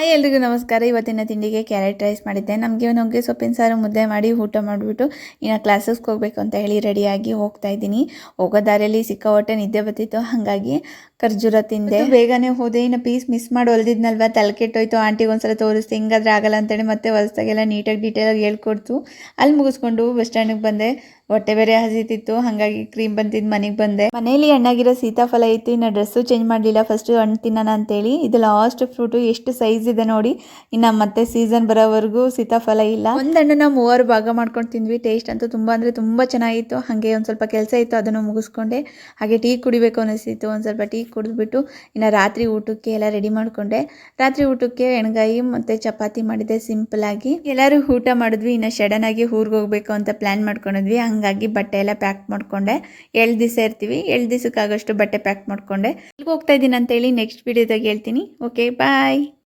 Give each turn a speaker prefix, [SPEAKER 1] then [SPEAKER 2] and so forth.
[SPEAKER 1] Hi ಎಲ್ರಿಗೂ ನಮಸ್ಕಾರ. ಇವತ್ತಿನ ತಿಂಡಿಗೆ ಕ್ಯಾರೆಟ್ ರೈಸ್ ಮಾಡಿದ್ದೆ. ನಮಗೆ ನುಗ್ಗೆ ಸೊಪ್ಪಿನ ಸಾರು ಮುದ್ದೆ ಮಾಡಿ ಊಟ ಮಾಡಿಬಿಟ್ಟು ಇನ್ನು ಕ್ಲಾಸಸ್ಗೆ ಹೋಗಬೇಕು ಅಂತ ಹೇಳಿ ರೆಡಿಯಾಗಿ ಹೋಗ್ತಾ ಇದ್ದೀನಿ. ಹೋಗೋ ದಾರಿಯಲ್ಲಿ ಸಿಕ್ಕಾಪಟ್ಟೆ ನಿದ್ದೆ ಬರ್ತಿತ್ತು, ಹಾಗಾಗಿ ಖರ್ಜೂರ ತಿಂದೆ. ಬೇಗನೆ ಹೋದೆ. ಇನ್ನು ಪೀಸ್ ಮಿಸ್ ಮಾಡಿ ಹೊಲ್ದಿದ್ನಲ್ವ, ತಲೆ ಕೆಟ್ಟೋಯ್ತು. ಆಂಟಿಗೆ ಒಂದ್ಸಲ ತೋರಿಸ್ದೆ, ಹಿಂಗಾದ್ರೆ ಆಗಲ್ಲ ಅಂತೇಳಿ ಮತ್ತೆ ಹೊಲ್ಸ್ದಾಗೆಲ್ಲ ನೀಟಾಗಿ ಡೀಟೇಲಾಗಿ ಹೇಳ್ಕೊಡ್ತು. ಅಲ್ಲಿ ಮುಗಿಸ್ಕೊಂಡು ಬಸ್ ಸ್ಟ್ಯಾಂಡಿಗೆ ಬಂದೆ. ಹೊಟ್ಟೆ ಬೇರೆ ಹಸಿತಿತ್ತು, ಹಾಗಾಗಿ ಕ್ರೀಮ್ ಬಂತಿದ್ದು ಮನೆಗೆ ಬಂದೆ. ಮನೇಲಿ ಹಣ್ಣಾಗಿರೋ ಸೀತಾಫಲ ಇತ್ತು. ಇನ್ನು ಡ್ರೆಸ್ಸು ಚೇಂಜ್ ಮಾಡಲಿಲ್ಲ, ಫಸ್ಟ್ ಹಣ್ಣು ತಿನ್ನೋಣ ಅಂತೇಳಿ. ಇದು ಲಾಸ್ಟ್ ಫ್ರೂಟು, ಎಷ್ಟು ಸೈಜ್ ಇದೆ ನೋಡಿ. ಇನ್ನು ಮತ್ತೆ ಸೀಸನ್ ಬರೋವರೆಗೂ ಸೀತಾಫಲ ಇಲ್ಲ. ಒಂದು ಹಣ್ಣನ್ನ 3 ಭಾಗ ಮಾಡ್ಕೊಂಡು ತಿಂದ್ವಿ. ಟೇಸ್ಟ್ ಅಂತೂ ತುಂಬ ಅಂದರೆ ತುಂಬ ಚೆನ್ನಾಗಿತ್ತು. ಹಾಗೆ ಒಂದು ಸ್ವಲ್ಪ ಕೆಲಸ ಇತ್ತು, ಅದನ್ನು ಮುಗಿಸ್ಕೊಂಡೆ. ಹಾಗೆ ಟೀ ಕುಡಿಬೇಕು ಅನ್ನಿಸ್ತಿತ್ತು, ಒಂದು ಸ್ವಲ್ಪ ಟೀ ಕುಡಿದ್ಬಿಟ್ಟು ಇನ್ನು ರಾತ್ರಿ ಊಟಕ್ಕೆ ಎಲ್ಲ ರೆಡಿ ಮಾಡಿಕೊಂಡೆ. ರಾತ್ರಿ ಊಟಕ್ಕೆ ಎಣ್ಗಾಯಿ ಮತ್ತು ಚಪಾತಿ ಮಾಡಿದ್ದೆ ಸಿಂಪಲಾಗಿ. ಎಲ್ಲರೂ ಊಟ ಮಾಡಿದ್ವಿ. ಇನ್ನು ಸಡನ್ನಾಗಿ ಊರಿಗೆ ಹೋಗಬೇಕು ಅಂತ ಪ್ಲ್ಯಾನ್ ಮಾಡ್ಕೊಂಡಿದ್ವಿ. ಹಂಗಾಗಿ ಬಟ್ಟೆ ಎಲ್ಲ ಪ್ಯಾಕ್ ಮಾಡಿಕೊಂಡೆ. 7 ದಿವಸ ಇರ್ತೀವಿ, 7 ದಿವಸಕ್ಕಾಗಷ್ಟು ಬಟ್ಟೆ ಪ್ಯಾಕ್ ಮಾಡಿಕೊಂಡೆ. ಎಲ್ಲಿಗೆ ಹೋಗ್ತಾ ಇದ್ದೀನಿ ಅಂತೇಳಿ ನೆಕ್ಸ್ಟ್ ವೀಡಿಯೋದಾಗ ಹೇಳ್ತೀನಿ. ಓಕೆ, ಬಾಯ್.